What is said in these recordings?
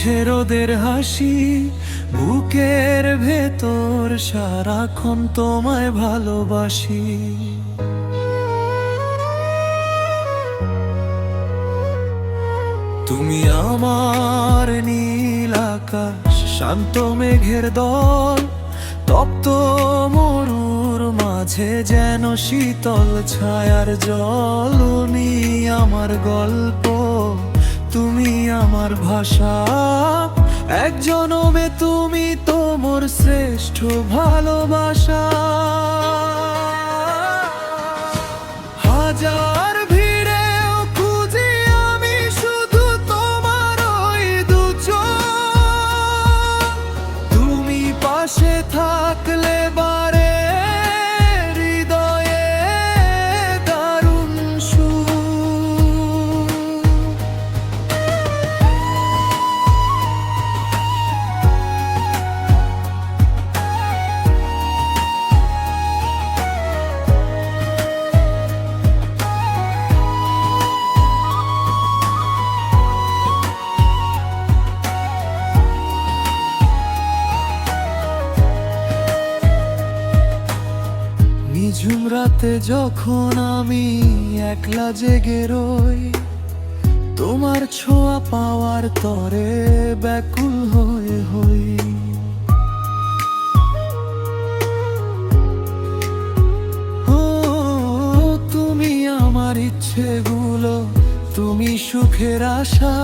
মিঠে রোদের হাসি, বুকের ভেতর সারাক্ষণ তোমায় ভালোবাসি। তুমি আমার নীল আকাশ, শান্ত মেঘের দল, তপ্ত মরুর মাঝে যেন শীতল ছায়ার জল। তুমি আমার গল্প, তুমি আমার ভাষা, এক জনমে তুমি তো মোর শ্রেষ্ঠ ভালোবাসা। হাজার ভিড়েও খুঁজি আমি শুধু তোমার ওই দু চোখ, তুমি পাশে থাকলে বারে হৃদয়ে দারুণ সুখ। নিঝুম রাতে যখন আমি একলা জেগে রই, তোমার ছোঁয়া পাওয়ার তরে ব্যাকুল হয়ে হই। ও তুমি আমার ইচ্ছেগুলো, তুমি সুখের আশা,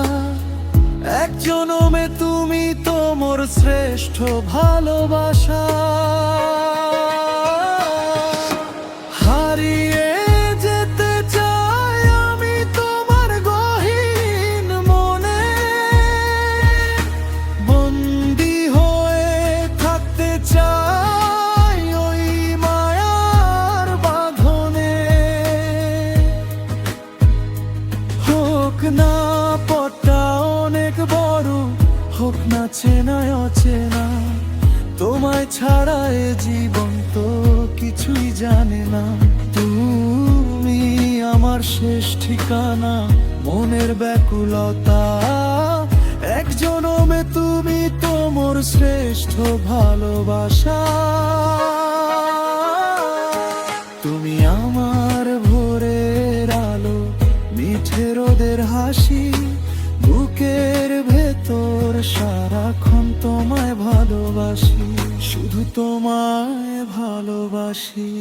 এক জনমে তুমি তো মোর শ্রেষ্ঠ ভালোবাসা। হারিয়ে যেতে চাই আমি তোমার গহীন মনে, বন্দি হয়ে থাকতে চাই ওই মায়ার বাঁধনে। হোক না পথটা অনেক বড়, হোক না চেনায় অচেনা, তোমায় ছাড়া এ জীবন তো কিছুই জানে না। তুমি আমার শেষ ঠিকানা, মনের ব্যাকুলতা, এক জনমে তুমি তো মোর শ্রেষ্ঠ ভালোবাসা। তুমি আমার ভোরের আলো, মিঠে রোদের হাসি, বুকের ভেতর সারাক্ষণ তোমায় ভালোবাসি, শুধু তোমায় ভালোবাসি।